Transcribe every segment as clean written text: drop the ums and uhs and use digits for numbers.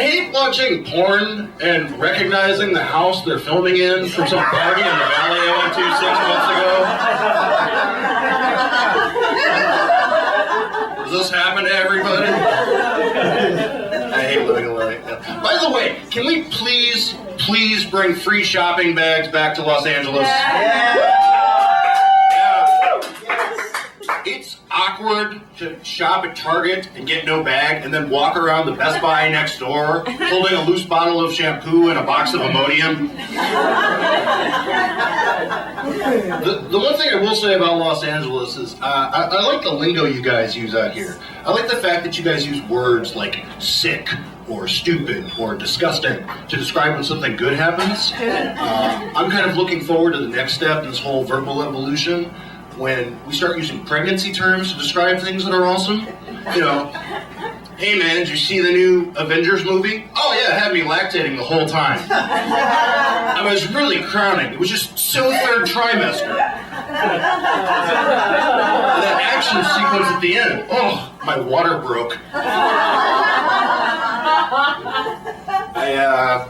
hate watching porn and recognizing the house they're filming in from some party in the valley I went to 6 months ago. Does this happen to everybody? I hate living alone. By the way, can we please bring free shopping bags back to Los Angeles? Yeah. It's awkward to shop at Target and get no bag and then walk around the Best Buy next door holding a loose bottle of shampoo and a box of Imodium. The one thing I will say about Los Angeles is I like the lingo you guys use out here. I like the fact that you guys use words like sick or stupid or disgusting to describe when something good happens. I'm kind of looking forward to the next step in this whole verbal evolution, when we start using pregnancy terms to describe things that are awesome. You know, hey man, did you see the new Avengers movie? Oh yeah, it had me lactating the whole time. I was really crowning. It was just so third trimester. That action sequence at the end, oh, my water broke. I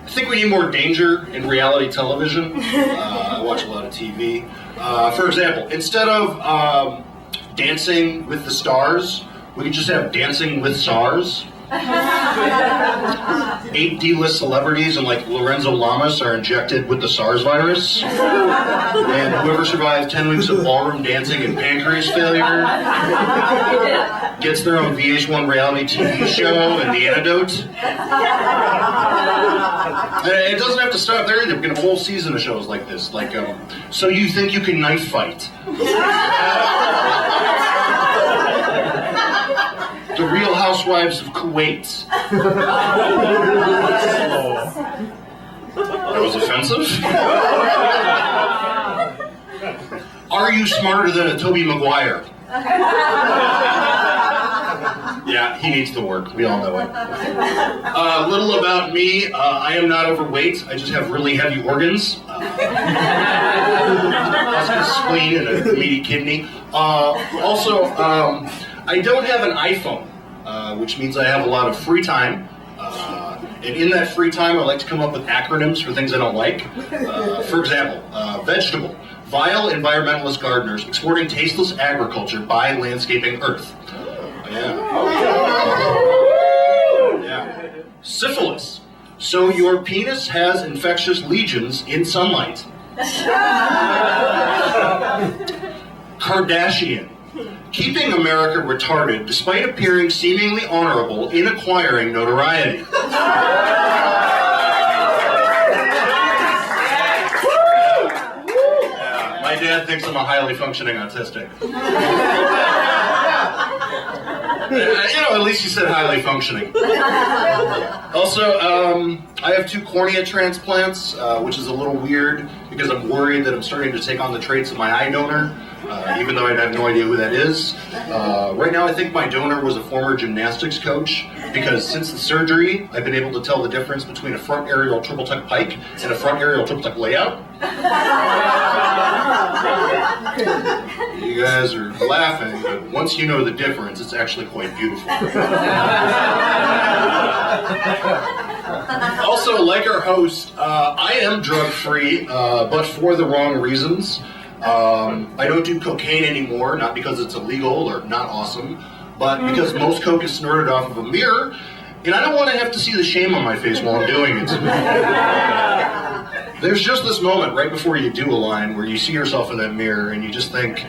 think we need more danger in reality television. I watch a lot of TV. For example, instead of Dancing with the Stars, we could just have Dancing with SARS. 8 D-list celebrities and like Lorenzo Lamas are injected with the SARS virus. And whoever survives 10 weeks of ballroom dancing and pancreas failure gets their own VH1 reality TV show and the antidote. It doesn't have to stop there either. We can have a whole season of shows like this. Like, So You Think You Can Knife Fight. The Real Housewives of Kuwait. That was offensive? Are You Smarter Than a Tobey Maguire? Yeah, he needs to work. We all know it. A little about me. I am not overweight. I just have really heavy organs. That's a spleen and a meaty kidney. Also, I don't have an iPhone, which means I have a lot of free time. And in that free time, I like to come up with acronyms for things I don't like. For example, vegetable. Vile environmentalist gardeners exporting tasteless agriculture by landscaping Earth. Yeah. Syphilis. So your penis has infectious lesions in sunlight. Kardashian. Keeping America retarded despite appearing seemingly honorable in acquiring notoriety. My dad thinks I'm a highly functioning autistic. At least you said highly functioning. Also, I have 2 cornea transplants, which is a little weird because I'm worried that I'm starting to take on the traits of my eye donor, even though I have no idea who that is. Right now, I think my donor was a former gymnastics coach, because since the surgery, I've been able to tell the difference between a front aerial triple tuck pike and a front aerial triple tuck layout. You guys are laughing, but once you know the difference, it's actually quite beautiful. Also, like our host, I am drug-free, but for the wrong reasons. I don't do cocaine anymore, not because it's illegal or not awesome, but because most coke is snorted off of a mirror, and I don't want to have to see the shame on my face while I'm doing it. There's just this moment right before you do a line where you see yourself in that mirror and you just think,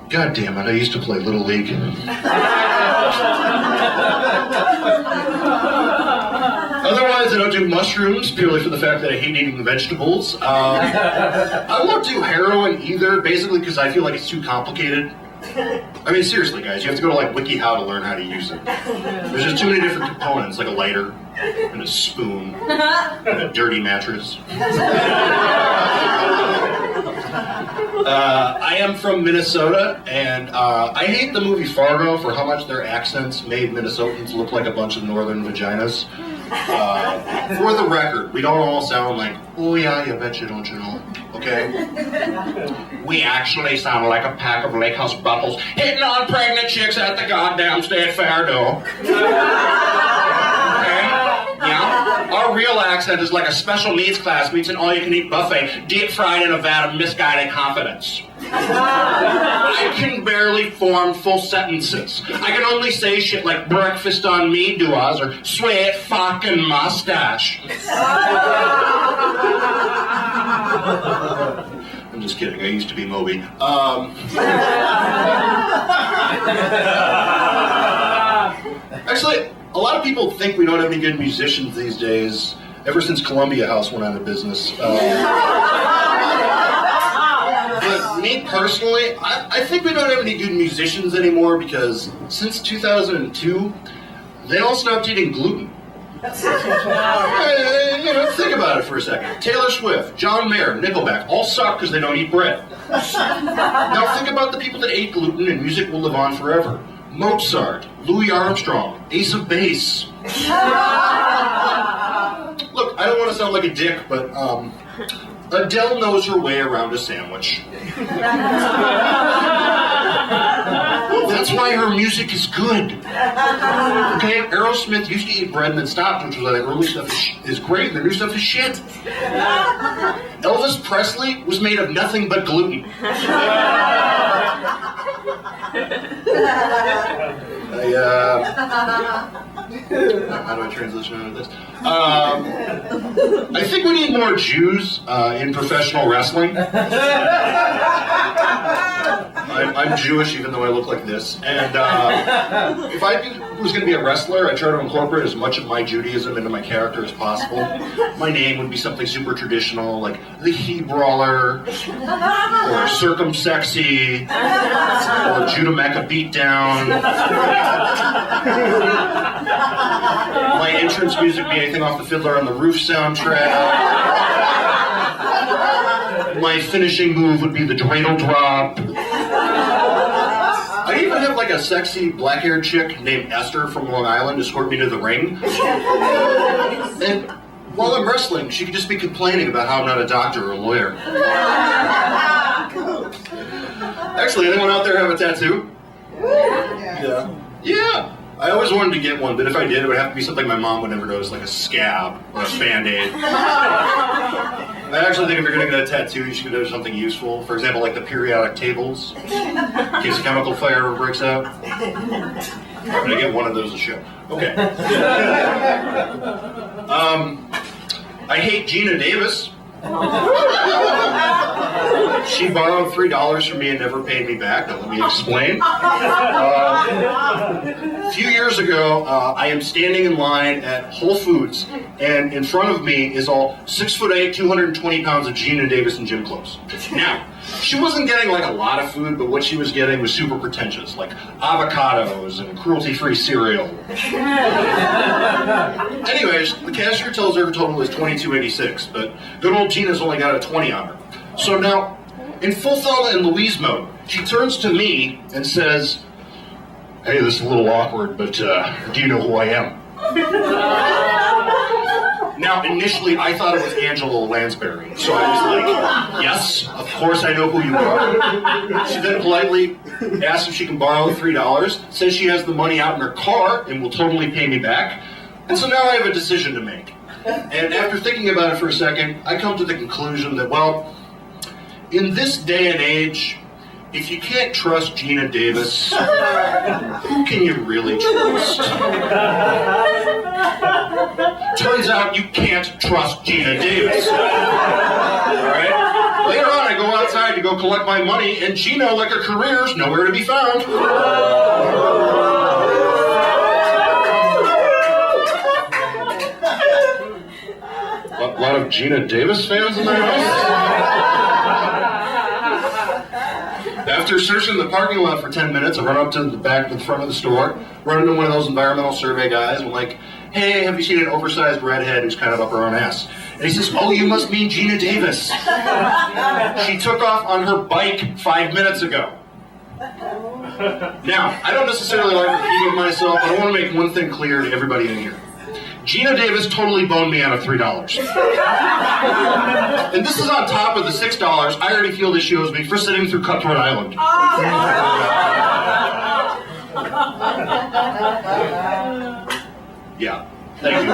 God damn it, I used to play Little League. Otherwise, I don't do mushrooms, purely for the fact that I hate eating vegetables. I won't do heroin either, basically because I feel like it's too complicated. I mean, seriously, guys, you have to go to like WikiHow to learn how to use it. There's just too many different components, like a lighter, and a spoon, and a dirty mattress. I am from Minnesota, and I hate the movie Fargo for how much their accents made Minnesotans look like a bunch of northern vaginas. For the record, we don't all sound like, oh yeah, you betcha, don't you know, okay? We actually sound like a pack of lake house buttholes hitting on pregnant chicks at the goddamn state fair, though. accent is like a special needs class meets an all-you-can-eat buffet, deep fried in a vat of misguided confidence. I can barely form full sentences. I can only say shit like breakfast on me duas or sweet fucking mustache. I'm just kidding, I used to be Moby. Actually, a lot of people think we don't have any good musicians these days, ever since Columbia House went out of business. But me personally, I think we don't have any good musicians anymore because since 2002, they all stopped eating gluten. Think about it for a second. Taylor Swift, John Mayer, Nickelback, all suck because they don't eat bread. Now think about the people that ate gluten and music will live on forever. Mozart, Louis Armstrong, Ace of Base. Look, I don't want to sound like a dick, but Adele knows her way around a sandwich. That's why her music is good. Okay, Aerosmith used to eat bread and then stopped, which was why the early stuff is great and the new stuff is shit. Elvis Presley was made of nothing but gluten. How do I transition out of this? I think we need more Jews in professional wrestling. I'm Jewish, even though I look like this. And if I was going to be a wrestler, I'd try to incorporate as much of my Judaism into my character as possible. My name would be something super traditional, like the He-Brawler, or Circumsexy, or Judah Mecca Beatdown. My entrance music would be anything off the Fiddler on the Roof soundtrack. My finishing move would be the dreidel drop. I even have like a sexy black-haired chick named Esther from Long Island escort me to the ring. And while I'm wrestling, she could just be complaining about how I'm not a doctor or a lawyer. Actually, anyone out there have a tattoo? Yeah. Yeah. I always wanted to get one, but if I did, it would have to be something my mom would never notice, like a scab or a Band-Aid. I actually think if you're going to get a tattoo, you should do something useful. For example, like the periodic tables, in case a chemical fire ever breaks out. I'm going to get one of those to show. Okay. I hate Gina Davis. She borrowed $3 from me and never paid me back. Now let me explain. A few years ago, I am standing in line at Whole Foods, and in front of me is all 6'8", 220 pounds of Gina Davis and gym clothes. Now, she wasn't getting like a lot of food, but what she was getting was super pretentious, like avocados and cruelty-free cereal. Anyways, the cashier tells her total is $22.86, but good old Gina's only got a 20 on her. So now, in full Thelma and Louise mode, she turns to me and says, "Hey, this is a little awkward, but do you know who I am?" Now, initially, I thought it was Angela Lansbury, so I was like, yes, of course I know who you are. She then politely asks if she can borrow $3, says she has the money out in her car and will totally pay me back. And so now I have a decision to make. And after thinking about it for a second, I come to the conclusion that, well, in this day and age, if you can't trust Gina Davis, who can you really trust? Turns out you can't trust Gina Davis. Alright? Later on, I go outside to go collect my money, and Gina, like her career, is nowhere to be found. A lot of Gina Davis fans in the house? After searching the parking lot for 10 minutes, I run up to the back of the front of the store, run into one of those environmental survey guys, and I'm like, "Hey, have you seen an oversized redhead who's kind of up her own ass?" And he says, "Oh, you must mean Gina Davis. She took off on her bike 5 minutes ago." Now, I don't necessarily like repeating myself, but I want to make one thing clear to everybody in here. Gina Davis totally boned me out of $3. And this is on top of the $6 I already feel this she owes me for sitting through Cutthroat Island. Yeah, thank you.